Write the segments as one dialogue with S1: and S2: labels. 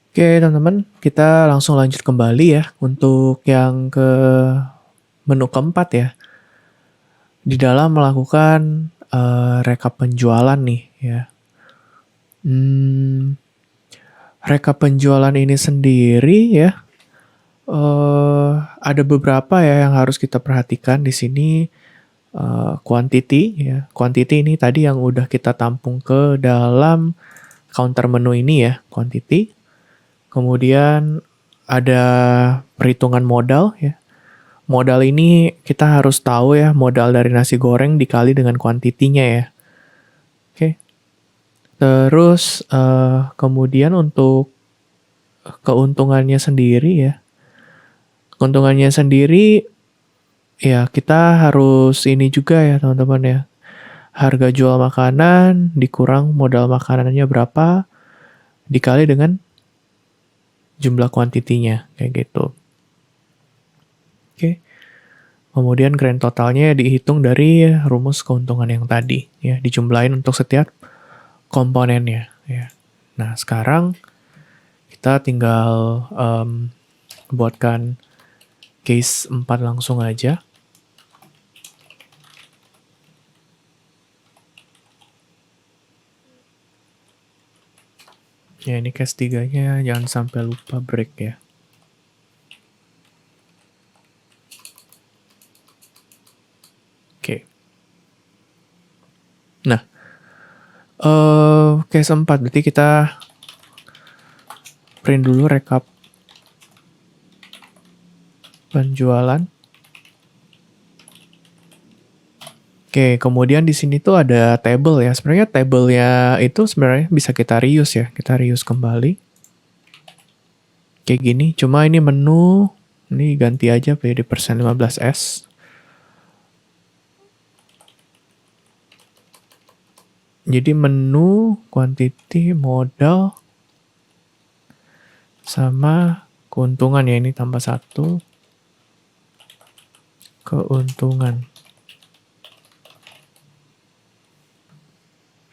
S1: Oke, teman-teman, kita langsung lanjut kembali ya untuk yang ke menu keempat ya. Di dalam melakukan rekap penjualan nih ya. Hmm, Rekap penjualan ini sendiri ya, ada beberapa ya yang harus kita perhatikan di sini. Quantity ya, quantity ini tadi yang udah kita tampung ke dalam counter menu ini ya, quantity. Kemudian ada perhitungan modal ya. Modal ini kita harus tahu ya, modal dari nasi goreng dikali dengan kuantitinya ya. Oke. Terus kemudian untuk keuntungannya sendiri ya. Keuntungannya sendiri ya kita harus ini juga ya teman-teman ya. Harga jual makanan dikurang modal makanannya berapa dikali dengan jumlah kuantitinya kayak gitu. Oke. Kemudian grand totalnya dihitung dari rumus keuntungan yang tadi ya, dijumlahin untuk setiap komponennya ya. Nah, sekarang kita tinggal buatkan case 4 langsung aja. Ya, ini case 3-nya jangan sampai lupa break ya. Oke. Nah, case 4 berarti kita print dulu rekap penjualan. Oke, kemudian di sini tuh ada table ya. Sebenarnya table-nya itu sebenarnya bisa kita reuse ya. Kita reuse kembali. Kayak gini, cuma ini menu, ini ganti aja jadi persen 15S. Jadi menu, quantity, modal, sama keuntungan ya. Ini tambah 1. Keuntungan.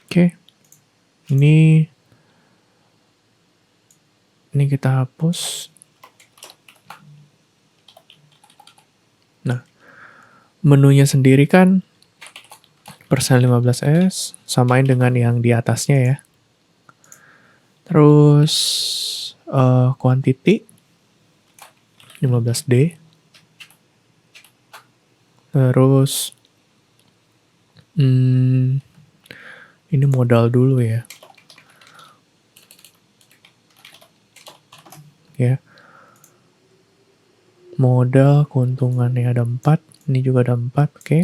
S1: Oke. Ini kita hapus. Nah, menunya sendiri kan persen 15S, samain dengan yang di atasnya ya. Terus quantity 15D. Terus ini modal dulu ya. Ya. Modal keuntungannya ada 4, ini juga ada 4, oke.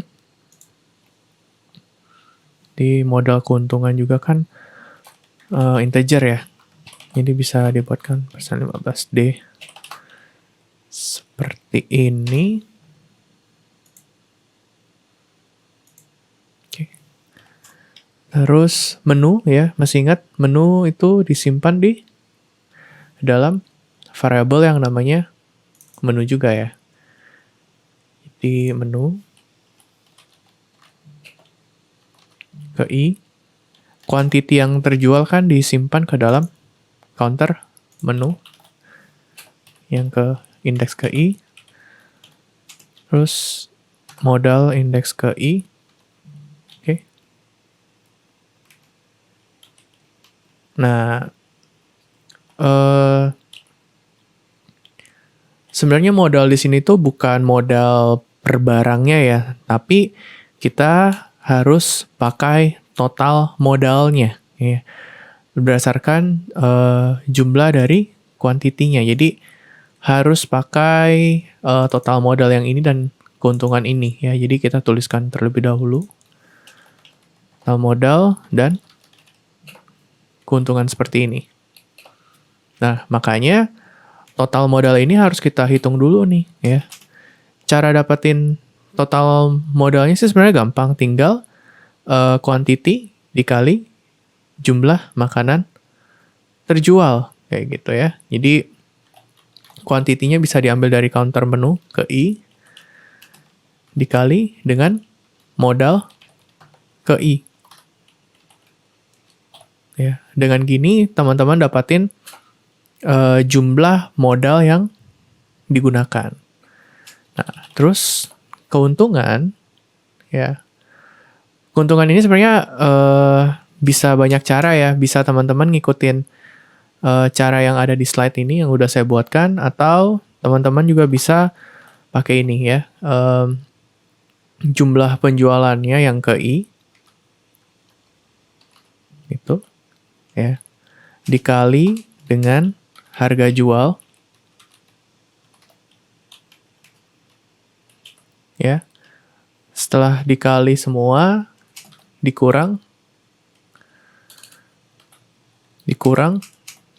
S1: Di modal keuntungan juga kan integer ya. Jadi bisa dibuatkan persen 15D. Seperti ini. Oke. Terus menu ya, masih ingat menu itu disimpan di dalam variabel yang namanya menu juga ya. Di menu ke i, quantity yang terjual kan disimpan ke dalam counter menu yang ke indeks ke i, terus modal indeks ke i. Oke. Nah, sebenarnya modal di sini tuh bukan modal per barangnya ya, tapi kita harus pakai total modalnya ya, berdasarkan jumlah dari kuantitinya. Jadi harus pakai total modal yang ini dan keuntungan ini ya. Jadi kita tuliskan terlebih dahulu total modal dan keuntungan seperti ini. Nah, makanya total modal ini harus kita hitung dulu nih ya. Cara dapetin total modalnya sih sebenarnya gampang, tinggal quantity dikali jumlah makanan terjual kayak gitu ya. Jadi kuantitinya bisa diambil dari counter menu ke i dikali dengan modal ke i. Ya, dengan gini teman-teman dapatin jumlah modal yang digunakan. Nah, terus keuntungan, ya. Keuntungan ini sebenarnya bisa banyak cara ya. Bisa teman-teman ngikutin cara yang ada di slide ini yang udah saya buatkan, atau teman-teman juga bisa pakai ini ya. Jumlah penjualannya yang ke I, itu, ya, dikali dengan harga jual, ya. Setelah dikali semua, dikurang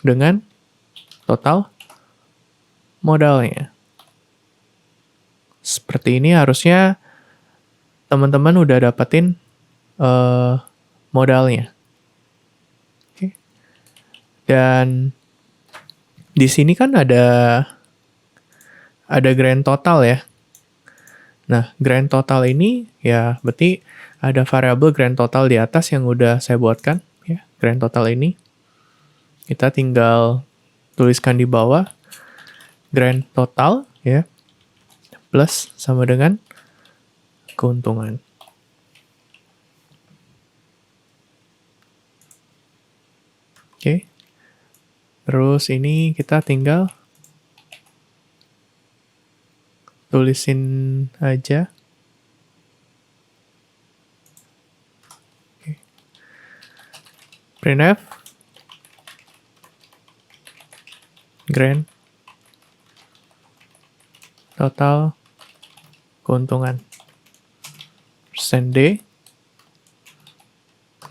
S1: dengan total modalnya. Seperti ini harusnya teman-teman udah dapetin modalnya. Oke. Dan di sini kan ada grand total ya. Nah, grand total ini ya berarti ada variabel grand total di atas yang udah saya buatkan ya. Grand total ini kita tinggal tuliskan di bawah grand total ya plus sama dengan keuntungan. Oke. Terus ini kita tinggal tulisin aja. Oke. Printf grand total keuntungan %D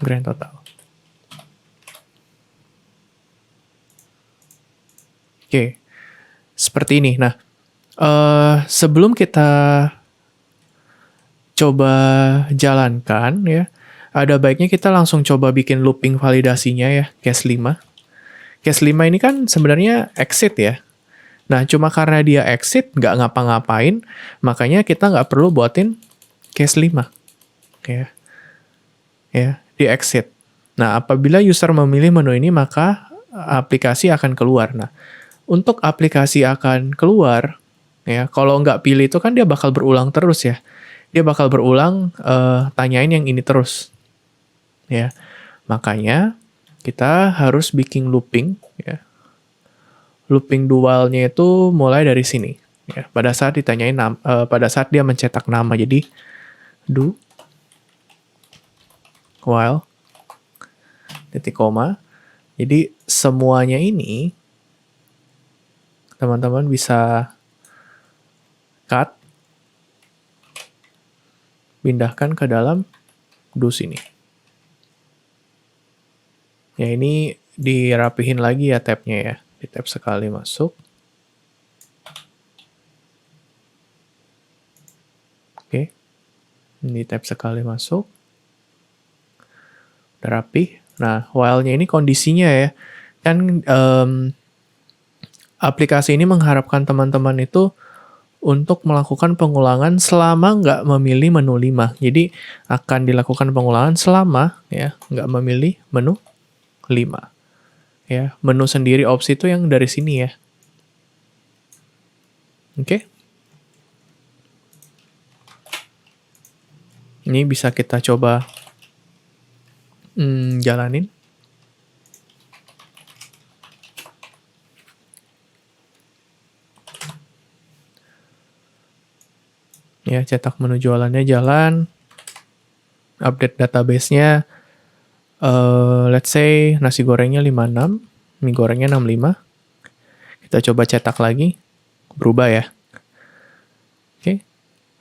S1: grand total. Oke, seperti ini. Nah, sebelum kita coba jalankan ya, ada baiknya kita langsung coba bikin looping validasinya ya, case 5. Case 5 ini kan sebenarnya exit ya. Nah, cuma karena dia exit, nggak ngapa-ngapain, makanya kita nggak perlu buatin case 5. Ya, di exit. Nah, apabila user memilih menu ini, maka aplikasi akan keluar. Nah, untuk aplikasi akan keluar, ya, kalau nggak pilih itu kan dia bakal berulang terus ya. Dia bakal berulang tanyain yang ini terus. Ya, makanya kita harus bikin looping. Ya. Looping dualnya itu mulai dari sini. Ya, pada saat ditanyain pada saat dia mencetak nama, jadi do while titik koma. Jadi semuanya ini teman-teman bisa cut, pindahkan ke dalam do sini. Ya, ini dirapihin lagi ya tabnya ya. Di tab sekali masuk. Oke. Ini tab sekali masuk. Udah rapi. Nah, while-nya ini kondisinya ya. Kan aplikasi ini mengharapkan teman-teman itu untuk melakukan pengulangan selama nggak memilih menu 5. Jadi, akan dilakukan pengulangan selama ya nggak memilih menu 5. Ya, menu sendiri opsi itu yang dari sini ya. Oke. Ini bisa kita coba jalanin. Ya, cetak menu jualannya jalan. Update database-nya. Let's say nasi gorengnya 56, mie gorengnya 65. Kita coba cetak lagi. Berubah ya. Oke.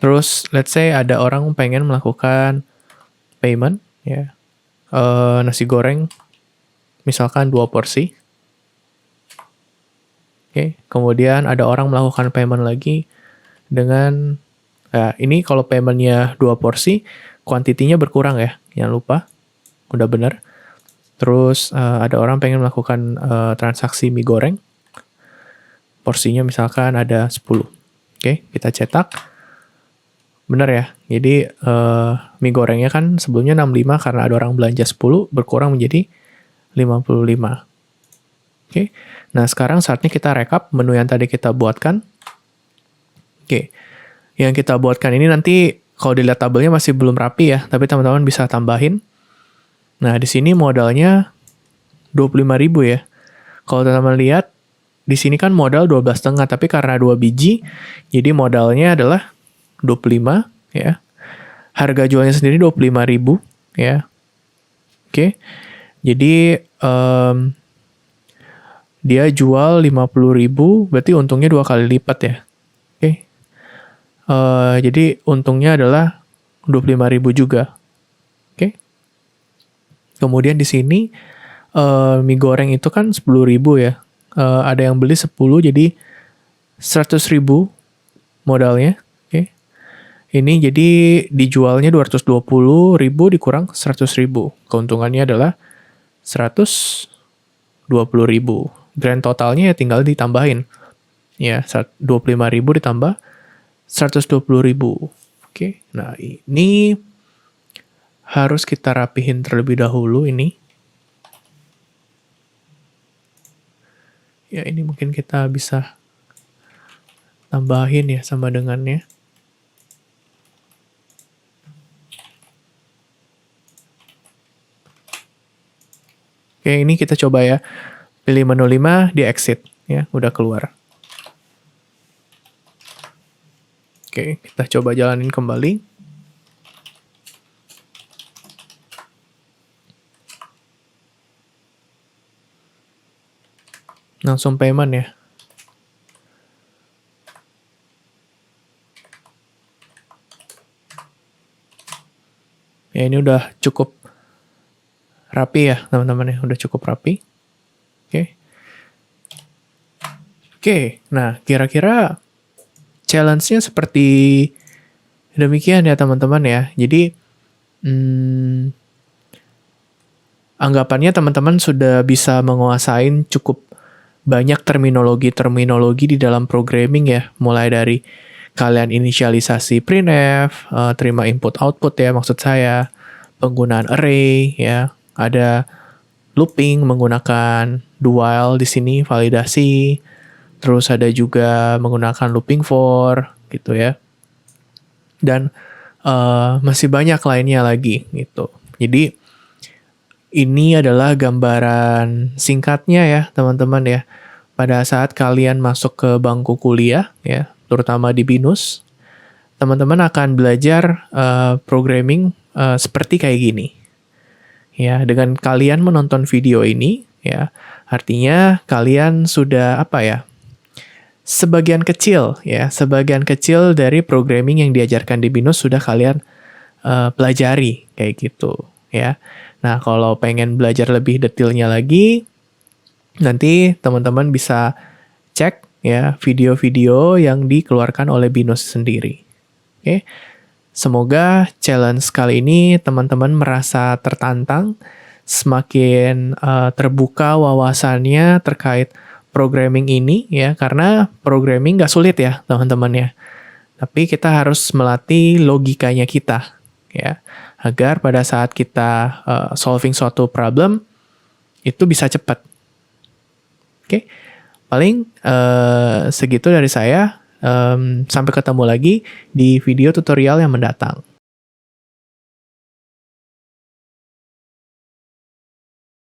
S1: Terus, let's say ada orang pengen melakukan payment. Ya. Nasi goreng, misalkan 2 porsi. Oke. Kemudian ada orang melakukan payment lagi dengan... Nah, ini kalau payment-nya 2 porsi, kuantitinya berkurang ya. Jangan lupa. Udah bener. Terus ada orang pengen melakukan transaksi mie goreng. Porsinya misalkan ada 10. Oke, kita cetak. Bener ya. Jadi mie gorengnya kan sebelumnya 65 karena ada orang belanja 10, berkurang menjadi 55. Oke. Nah, sekarang saatnya kita rekap menu yang tadi kita buatkan. Oke. Yang kita buatkan ini nanti kalau dilihat tabelnya masih belum rapi ya, tapi teman-teman bisa tambahin. Nah, di sini modalnya 25.000 ya. Kalau teman-teman lihat, di sini kan modal 12,5, tapi karena 2 biji, jadi modalnya adalah 25 ya. Harga jualnya sendiri 25.000 ya. Oke. Jadi dia jual 50.000, berarti untungnya 2 kali lipat ya. Oke. Jadi untungnya adalah 25.000 juga. Oke. Kemudian di sini mie goreng itu kan 10.000 ya. Ada yang beli 10, jadi 100.000 modalnya. Oke. Ini jadi dijualnya 220.000 dikurang 100.000. Keuntungannya adalah 120.000. Grand totalnya ya tinggal ditambahin. Ya, 25.000 ditambah 120.000. Oke. Nah, ini harus kita rapihin terlebih dahulu ini. Ya, ini mungkin kita bisa tambahin ya sama dengannya. Oke, ini kita coba ya. Pilih menu 5, di exit ya, udah keluar. Oke, kita coba jalanin kembali. Langsung payment ya. Ya, ini udah cukup rapi ya, teman-teman ya. Udah cukup rapi. Oke. Oke, nah kira-kira challenge-nya seperti demikian ya, teman-teman ya. Jadi, anggapannya teman-teman sudah bisa menguasain cukup banyak terminologi-terminologi di dalam programming ya, mulai dari kalian inisialisasi printf, terima input-output ya maksud saya, penggunaan array ya, ada looping menggunakan do while di sini validasi, terus ada juga menggunakan looping for gitu ya, dan masih banyak lainnya lagi gitu. Jadi ini adalah gambaran singkatnya ya teman-teman ya. Pada saat kalian masuk ke bangku kuliah ya, terutama di BINUS, teman-teman akan belajar programming seperti kayak gini. Ya, dengan kalian menonton video ini ya, artinya kalian sudah apa ya? Sebagian kecil dari programming yang diajarkan di BINUS sudah kalian pelajari kayak gitu ya. Nah, kalau pengen belajar lebih detailnya lagi, nanti teman-teman bisa cek ya video-video yang dikeluarkan oleh BINUS sendiri. Oke. Semoga challenge kali ini teman-teman merasa tertantang, semakin terbuka wawasannya terkait programming ini ya, karena programming nggak sulit ya teman-teman ya. Tapi kita harus melatih logikanya kita ya, agar pada saat kita solving suatu problem itu bisa cepat. Oke, paling segitu dari saya. Sampai ketemu lagi di video tutorial yang mendatang.